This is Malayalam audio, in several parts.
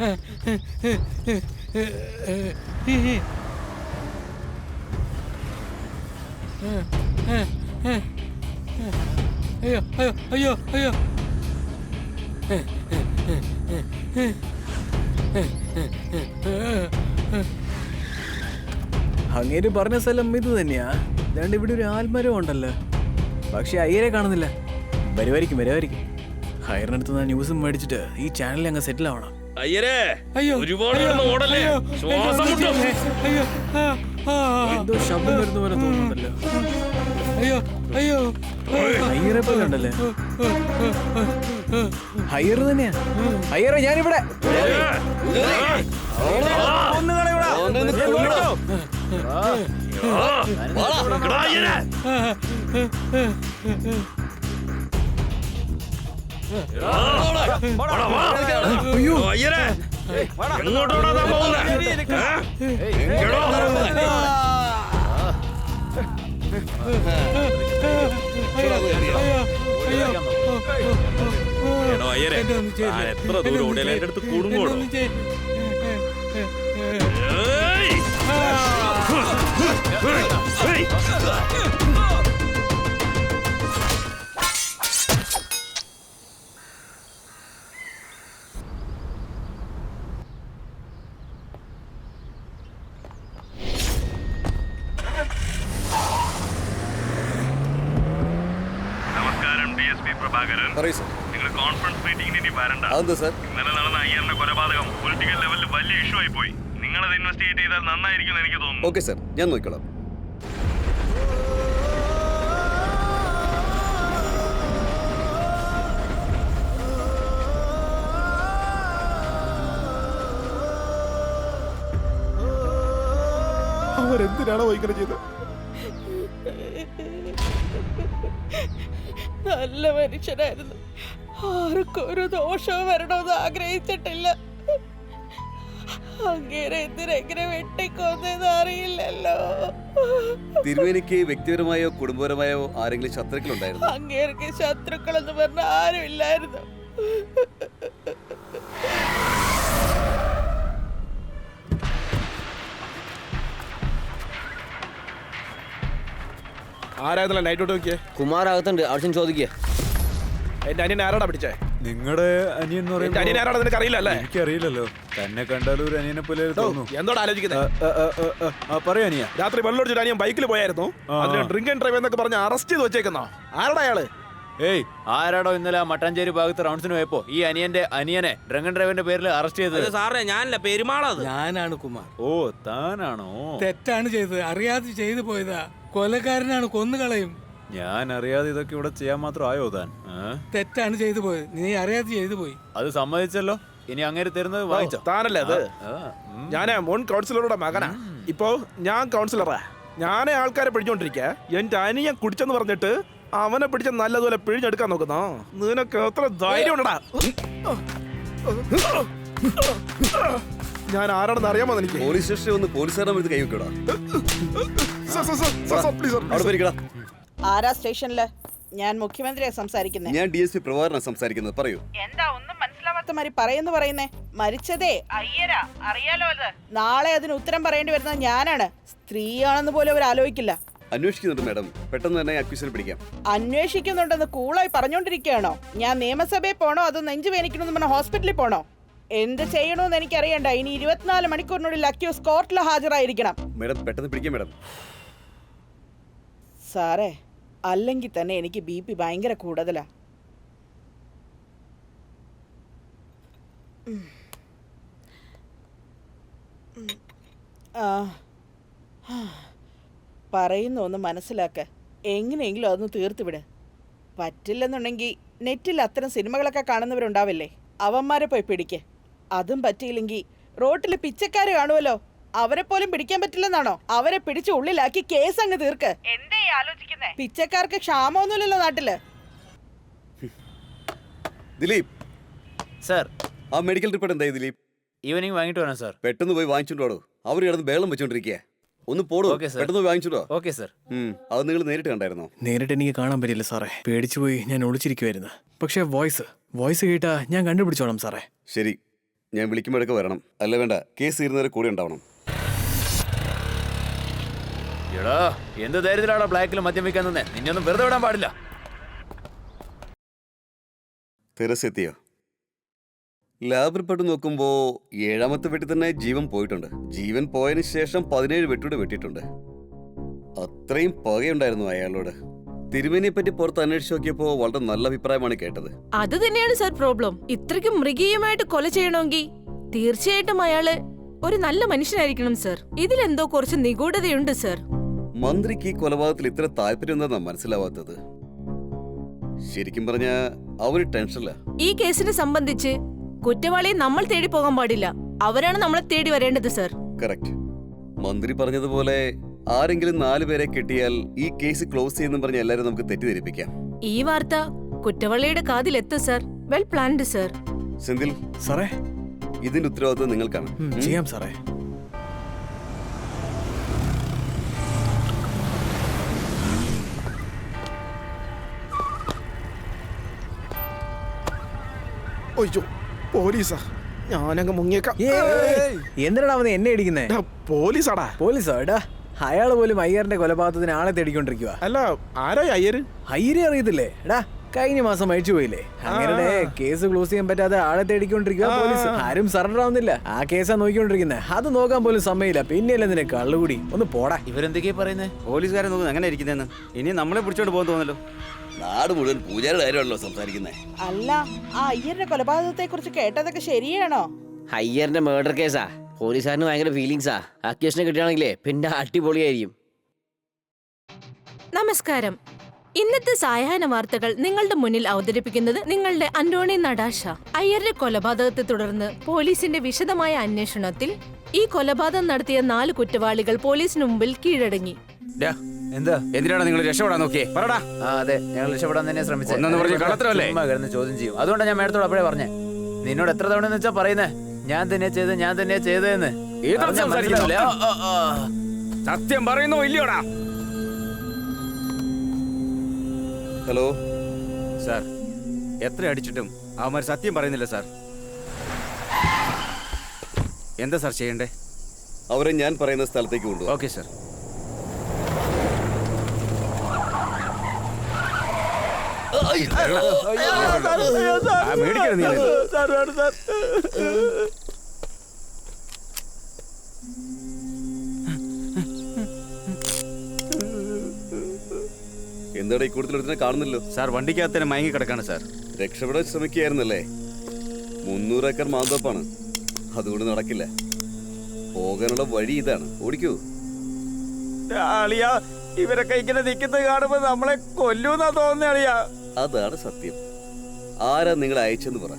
അയ്യോ അയ്യോ അയ്യോ അയ്യോ. അങ്ങേര് പറഞ്ഞ സ്ഥലം ഇത് തന്നെയാ. അതുകൊണ്ട് ഇവിടെ ഒരു ആൽമരം ഉണ്ടല്ലോ, പക്ഷെ അയ്യരെ കാണുന്നില്ല. വരുമായിരിക്കും. ഹയറിനടുത്ത് ന്യൂസും മേടിച്ചിട്ട് ഈ ചാനലിൽ അങ്ങ് സെറ്റിൽ ആവണം. അയ്യരെ അയ്യോ ഒരുപാട് അയ്യോ, ഓടല്ലേ, അയ്യോ, ശ്വാസം മുട്ടും. അയ്യോ എന്തോ ശബ്ദം വരുന്ന പോലെ തോന്നുന്നുണ്ടല്ലോ. അയ്യോ അയ്യോ. ഹയ്യറെ പോലെ ഉണ്ടല്ലേ. ഹയ്യർ തന്നെയാ. ഹയ്യറെ ഞാനിവിടെ. അയ്യോ അയ്യരെ എങ്ങോട്ടോടാ പോകുന്നത്? അയ്യരെ എത്ര ദൂരം ഓടിയാലും എന്റെ അടുത്ത് കുടുങ്ങോടോ? നിങ്ങൾ കോൺഫറൻസ് മീറ്റിംഗിന് ഇനി വരണ്ട. ഇന്നലെ നടന്ന അയ്യറിന്റെ കൊലപാതകം പൊളിറ്റിക്കൽ ലെവലിൽ വലിയ ഇഷ്യൂ ആയി പോയി. നിങ്ങളത് ഇൻവെസ്റ്റിഗേറ്റ് ചെയ്താൽ നന്നായിരിക്കും എന്ന് എനിക്ക് തോന്നുന്നു. ഓക്കെ സർ, ഞാൻ നോക്കിക്കോളാം. അവരെന്തിനാണോ ഇങ്ങനെ ചെയ്തത്? നല്ല മനുഷ്യനായിരുന്നു, ആർക്കും ഒരു ദോഷവും വരണമെന്ന് ആഗ്രഹിച്ചിട്ടില്ല. അങ്ങേരെ എന്തിനെങ്ങനെ വെട്ടിക്കൊന്നെന്ന് അറിയില്ലല്ലോ. തിരുവേനിക്ക് വ്യക്തിപരമായോ കുടുംബപരമായോ ആരെങ്കിലും ശത്രുക്കളുണ്ടായിരുന്നു? അങ്ങേർക്ക് ശത്രുക്കളെന്ന് പറഞ്ഞ ആരും ഇല്ലായിരുന്നു. ആരായിരുന്നല്ലോ നൈറ്റ് ഔട്ട് നോക്കിയേ? കുമാരകത്തുണ്ട്, ആവശ്യം ചോദിക്കേ. എന്റെ അനിയൻ ആരാടാ പിടിച്ചേ? നിങ്ങളുടെ അനിയൻ എന്ന് എന്റെ അനിയൻ ആരാടാ നിനക്ക് അറിയില്ലല്ലേ? എനിക്കറിയില്ലല്ലോ. തന്നെ കണ്ടാലും ഒരു അനിയനെ പോലെ തോന്നുന്നു. എന്തോടാ ആലോചിക്കുന്നത്? പറയാ അനിയ. രാത്രി വെള്ളമൊടിച്ചിട്ട് അനിയൻ ബൈക്കിൽ പോയായിരുന്നു. അതിന് ഡ്രിങ്ക് ആൻഡ് ഡ്രൈവ് എന്നൊക്കെ പറഞ്ഞ് അറസ്റ്റ് ചെയ്ത് വെച്ചേക്കുന്നോ? ആരുടെ അയാള്? ഏയ്, ആരാടോ ഇന്നലെ മട്ടാഞ്ചേരി ഭാഗത്ത് റൗണ്ട്സിന് പോയപ്പോ ഈ അനിയനെ ഡ്രങ്ക് ആൻഡ് ഡ്രൈവിന്റെ പേരിൽ അറസ്റ്റ് ചെയ്തത്? സാറേ ഞാനല്ല, പെരുമാളത്. ഞാനാണ് കുമാർ. ഓ, താനാണോ? തെറ്റാണ് ചെയ്തത്, അറിയാതെ ചെയ്തു പോയതാ. കൊലക്കാരനാണ്, കൊന്നുകളയും. ഞാൻ അറിയാതെ ഇതൊക്കെ ഇവിടെ ചെയ്യാൻ മാത്രം ആയോ താൻ? തെറ്റാണ് ചെയ്തു പോയത്, നീ അറിയാതെ ചെയ്തു പോയി. അത് സമ്മതിച്ചല്ലോ. ഇനി അങ്ങനെ തരുന്നത് വാങ്ങിച്ചോ? താനല്ലേ അത്? ഞാനേ മുൻ കൗൺസിലറുടെ മകനാ. ഇപ്പോ ഞാൻ കൗൺസിലറാ. ഞാനേ ആൾക്കാരെ പിടിച്ചോണ്ടിരിക്ക. എന്റെ അനിയൻ കുടിച്ചെന്ന് പറഞ്ഞിട്ട് അവനെ പിടിച്ച നല്ലതുപോലെ പിഴിഞ്ഞെടുക്കാൻ നോക്കുന്നോ? നിനക്ക് എത്ര ധൈര്യം ഉണ്ടടാ? ഞാൻ ആരാണെന്ന് അറിയാമോ എനിക്ക്? പോലീസ് സ്റ്റേഷനിൽ വന്ന് പോലീസുകാരുടെ അടുത്ത് കൈവെക്കടാ. ആരാ സ്റ്റേഷനില്? ഞാൻ മുഖ്യമന്ത്രിയാ സംസാരിക്കുന്നത്. ഞാൻ DSP പ്രഭാകരനാണ് സംസാരിക്കുന്നത്. പറയൂ. എന്താ ഒന്നും മനസ്സിലാവാത്ത മാതിരി പറയുന്നേ? മരിച്ചതേ അയ്യരാ, അറിയാലോ അത്. നാളെ അതിന് ഉത്തരം പറയേണ്ടി വരുന്നത് ഞാനാണ്. സ്ത്രീയാണെന്ന് പോലും അവർ ആലോചിക്കില്ല. അന്വേഷിക്കുന്നുണ്ട് മാഡം, പെട്ടെന്ന് തന്നെ അക്യൂസിനെ പിടിക്കാം. അന്വേഷിക്കുന്നുണ്ടെന്ന് കൂളായി പറഞ്ഞോണ്ടിരിക്കുകയാണോ? ഞാൻ നിയമസഭയിൽ പോണോ അതോ നെഞ്ചു വേനിക്കണമെന്ന് പറഞ്ഞ ഹോസ്പിറ്റലിൽ പോണോ? എന്ത് ചെയ്യണമെന്ന് എനിക്കറിയണ്ട. ഇനി 24 മണിക്കൂറിനുള്ളിൽ അക്യൂസ് കോർട്ടിൽ ഹാജരായിരിക്കണം. മാഡം പെട്ടെന്ന് പിടിക്കാം മാഡം. സാറേ, അല്ലെങ്കിൽ തന്നെ എനിക്ക് BP ഭയങ്കര കൂടുതലാ. പറയുന്ന ഒന്ന് മനസ്സിലാക്ക. എങ്ങനെയെങ്കിലും അതൊന്ന് തീർത്തുവിട്. പറ്റില്ലെന്നുണ്ടെങ്കിൽ നെറ്റിൽ അത്തരം സിനിമകളൊക്കെ കാണുന്നവരുണ്ടാവില്ലേ, അവന്മാരെ പോയി പിടിക്ക്. അതും പറ്റിയില്ലെങ്കിൽ റോട്ടിൽ പിച്ചക്കാര് കാണുമല്ലോ, അവരെ പോലും പിടിക്കാൻ പറ്റില്ലെന്നാണോ? അവരെ പിടിച്ച് ഉള്ളിലാക്കി കേസ് അങ്ങ് തീർക്ക്. എന്തേ ആലോചിക്കുന്നേ? പിച്ചക്കാർക്ക് ക്ഷാമമൊന്നുമില്ലല്ലോ നാട്ടില്. ദിലീപ് സാർ, ആ മെഡിക്കൽ റിപ്പോർട്ട് എന്തായി ദിലീപ്? ഈവനിങ് വാങ്ങിട്ട് വേണം സാർ. പെട്ടെന്ന് പോയി വാങ്ങിച്ചോണ്ടോ. അവർ കിടന്ന് ബേളം വെച്ചോണ്ടിരിക്കുക. ഒന്ന് പോടോ, പെട്ടെന്ന് വാങ്ങിച്ചോണ്ടോ. Okay sir. അത് നിങ്ങൾ നേരിട്ട് കണ്ടായിരുന്നോ? നേരിട്ട് എനിക്ക് കാണാൻ പറ്റില്ല സാറേ, പേടിച്ചു പോയി. ഞാൻ ഒളിച്ചിരിക്കുവായിരുന്നു. പക്ഷെ വോയിസ് കേട്ടാ ഞാൻ കണ്ടുപിടിച്ചോളാം സാറേ. ശരി, ഞാൻ വിളിക്കുമ്പോഴൊക്കെ വരണം. അല്ല വേണ്ട, കേസ് തീരുന്നവരെ കൂടെ ഉണ്ടാവണം. എടാ എന്ത് ധൈര്യത്തിലാണോ ബ്ലാക്കിൽ മദ്യം വെക്കാൻ തന്നെ? നിന്നൊന്നും വെറുതെ വിടാൻ പാടില്ല. തെരസ് എത്തിയോ? ലാബിൽ പെട്ട് നോക്കുമ്പോൾ 7ാമത്തെ വെട്ടി തന്നെ ജീവൻ പോയിട്ടുണ്ട്. ജീവൻ പോയതിനു ശേഷം 17 വെട്ടൂടെ വെട്ടിയിട്ടുണ്ട്. അത്രയും പകയുണ്ടായിരുന്നു അയാളോട്. തിരുമേനിയെ പറ്റി പുറത്ത് അന്വേഷിച്ച് നോക്കിയപ്പോൾ വളരെ നല്ല അഭിപ്രായമാണ് കേട്ടത്. അത് തന്നെയാണ് സാർ പ്രോബ്ലം. ഇത്രയ്ക്കും മൃഗീയമായിട്ട് കൊല ചെയ്യണമെങ്കിൽ തീർച്ചയായിട്ടും അയാള് ഒരു നല്ല മനുഷ്യനായിരിക്കണം സർ. ഇതിലെന്തോ കുറച്ച് നിഗൂഢതയുണ്ട് സർ. മന്ത്രിക്ക് ഈ കൊലപാതകത്തിൽ ഇത്ര താല്പര്യം എന്താ മനസ്സിലാവാത്തത്? ശരിക്കും പറഞ്ഞ അവര് ടെൻഷനില്ല. ഈ കേസിനെ സംബന്ധിച്ച് കുറ്റവാളിയെ നമ്മൾ തേടി പോകാൻ പാടില്ല, അവരാണ് നമ്മളെ തേടി വരേണ്ടത് സർ. കറക്റ്റ്. മന്ത്രി പറഞ്ഞതുപോലെ ആരെങ്കിലും 4 പേരെ കിട്ടിയാൽ ഈ കേസ് ക്ലോസ് ചെയ്യുന്നു പറഞ്ഞ എല്ലാരും നമുക്ക് തെറ്റിദ്ധരിപ്പിക്കാം. ഈ വാർത്ത കുറ്റവാളിയുടെ കാതിലെത്തും sir. Well planned sir. Senthil സാറേ, ഇതിന്റെ ഉത്തരവാദിത്വം നിങ്ങൾക്കാണ്. ചെയ്യാം സാറേ. ഒയ്യോ, പോലീസാ. ഞാനങ്ങ് മുങ്ങിയേക്കാം. എന്തിനാണ് അവന് എന്നെ ഇടിക്കുന്നേ? പോലീസാടാ. പോലീസോ? എടാ അയാള് പോലും അയ്യറിന്റെ കൊലപാതകത്തിന് ആളെ തേടിക്കൊണ്ടിരിക്കുക. അല്ല, ആരാ അയ്യര്? അയ്യരെ അറിയത്തില്ലേ? എടാ കഴിഞ്ഞ മാസം മരിച്ചു പോയില്ലേ? അങ്ങനെ കേസ് ക്ലോസ് ചെയ്യാൻ പറ്റാതെ ആളെ തേടിക്കൊണ്ടിരിക്കുക പോലീസ്. ആരും സറണ്ടർ ആവുന്നില്ല. ആ കേസാ നോക്കിക്കൊണ്ടിരിക്കുന്നത്. അത് നോക്കാൻ പോലും സമയമില്ല. പിന്നെയല്ലേ നിന്നെ കള്ളുകൂടി. ഒന്ന് പോടാ. ഇവരെന്തൊക്കെയാ പറയുന്നത്? പോലീസുകാരെ നോക്കുന്നു അങ്ങനെ ഇരിക്കുന്നതെന്ന്. ഇനി നമ്മളെ പിടിച്ചോണ്ട് പോകാൻ തോന്നല്ലോ. നാട് മുഴുവൻ പൂജാരുടെ കാര്യമാണല്ലോ സംസാരിക്കുന്നത്. അല്ല, ആ അയ്യരുടെ കൊലപാതകത്തെ കുറിച്ച് കേട്ടതൊക്കെ ശരിയാണോ? അയ്യറിന്റെ മേർഡർ കേസാ. പോലീസുകാരന് ഭയങ്കര ഫീലിങ്സാ. അക്യൂഷനെ കിട്ടുകയാണെങ്കിലേ പിന്നെ അടിപൊളിയായിരിക്കും. നമസ്കാരം. ഇന്നത്തെ സായാഹ്ന വാർത്തകൾ നിങ്ങളുടെ മുന്നിൽ അവതരിപ്പിക്കുന്നത് നിങ്ങളുടെ അന്റോണി നടാഷ. അയ്യരുടെ കൊലപാതകത്തെ തുടർന്ന് പോലീസിന്റെ വിശദമായ അന്വേഷണത്തിൽ ഈ കൊലപാതകം നടത്തിയ 4 കുറ്റവാളികൾ പോലീസിന് മുമ്പിൽ കീഴടങ്ങി. എന്താ? എന്തിനാണ് നിങ്ങൾ രക്ഷപ്പെടാൻ നോക്കിയേ? പറടാ. അതെ, ഞങ്ങൾ രക്ഷപ്പെടാൻ തന്നെ ശ്രമിച്ചു. കള്ളത്തരല്ലേ? ചോദ്യം ചെയ്യും. അതുകൊണ്ടാണ് ഞാൻ മേഡത്തോട് അപ്പോഴേ പറഞ്ഞേ. നിന്നോട് എത്ര തവണ വെച്ചാ പറയുന്നേ ഞാൻ തന്നെയാ ചെയ്തതെന്ന്. സത്യം പറയുന്നോ ഇല്ലയോടാ? ഹലോ സാർ, എത്ര അടിച്ചിട്ടും അവന്മാർ സത്യം പറയുന്നില്ല സാർ. എന്താ സാർ ചെയ്യണ്ടേ? അവരെ ഞാൻ പറയുന്ന സ്ഥലത്തേക്ക് കൊണ്ടുപോകും. Okay sir. എന്താടാ ഈ കൂടുതൽ കാണുന്നില്ലോ? സാർ വണ്ടിക്കകത്ത് തന്നെ മയങ്ങി കിടക്കാണ് സാർ. രക്ഷപ്പെടാൻ ശ്രമിക്കുകയായിരുന്നല്ലേ? 300 ഏക്കർ മാന്തോപ്പാണ്. അതുകൊണ്ട് നടക്കില്ല. പോകാനുള്ള വഴി ഇതാണ്. ഓടിക്കൂ. ഇവരൊക്കെ ഇങ്ങനെ നിൽക്കുന്നത് കാണുമ്പോ നമ്മളെ കൊല്ലൂന്നാ തോന്നുന്നേ. അതാണ് സത്യം. ആരാ നിങ്ങളെ അയച്ചെന്ന് പറ.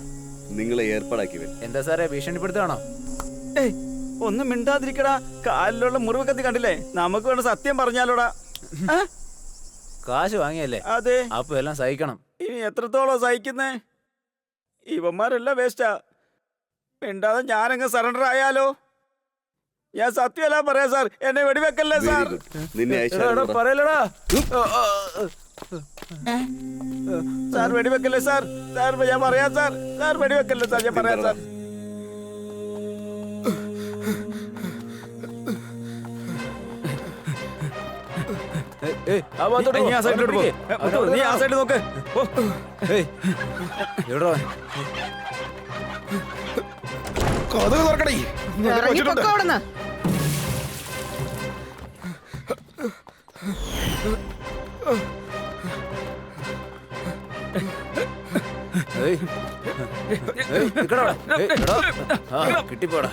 നിങ്ങളെ ഏർപ്പാടാക്കിയവൻ. എന്താ സാറേ, ഭീഷണിപ്പെടുത്താണോ? ഒന്നും മിണ്ടാതിരിക്കടാ. കാലിലുള്ള മുറിവൊക്കെ കണ്ടില്ലേ? നമുക്ക് വേണ്ട സത്യം പറഞ്ഞാലോടാ. കാശ് വാങ്ങിയല്ലേ? അതെ. അപ്പൊ എല്ലാം സഹിക്കണം. ഇനി എത്രത്തോളം സഹിക്കുന്നേ? ഇവന്മാരെല്ലാം വേസ്റ്റാ. മിണ്ടാതെ ഞാനങ്ങ് സറണ്ടർ ആയാലോ? ഞാൻ സത്യമല്ല പറയാ സാർ. എന്നെ വെടിവെക്കല്ലേ സാർ. നിന്നെ അയച്ചാ പറയലടാ. സാർ വെടിവെക്കല്ലേ സാർ. സാർ ഞാൻ പറയാം സാർ. സാർ വെടിവെക്കല്ലേ സാർ. ഞാൻ പറയാം സാർ. നീ ആ സൈഡിലോട്ട് പോ. നീ ആ സൈഡിൽ നോക്ക്. കഥ തുറക്കണേ. ഇറങ്ങിപ്പൊക്കോ അവിടുന്ന്. കിട്ടിപ്പോടാ.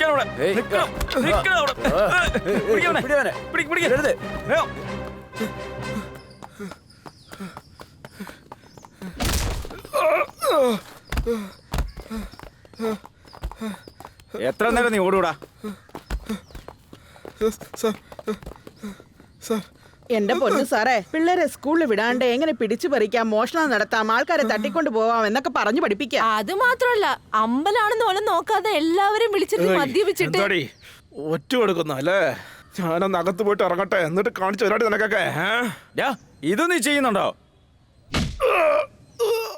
എത്ര നേരം നീ ഓടൂടാ? എന്റെ പൊന്നു സാറേ, പിള്ളേരെ സ്കൂളിൽ വിടാണ്ട് എങ്ങനെ പിടിച്ചു പറിക്കാം, മോഷണം നടത്താം, ആൾക്കാരെ തട്ടിക്കൊണ്ട് പോവാം എന്നൊക്കെ പറഞ്ഞു പഠിപ്പിക്കാം. അത് മാത്രല്ല, അമ്പലാണെന്ന് പോലും നോക്കാതെ എല്ലാവരും വിളിച്ചിട്ട് മദ്യപിച്ചിട്ട് ഒറ്റ കൊടുക്കുന്ന അല്ലേ? ഞാനൊന്ന് അകത്ത് പോയിട്ട് ഇറങ്ങട്ടെ, എന്നിട്ട് കാണിച്ചു വരാട്ടി നിനക്കൊക്കെ. ഇത് നീ ചെയ്യുന്നുണ്ടോ?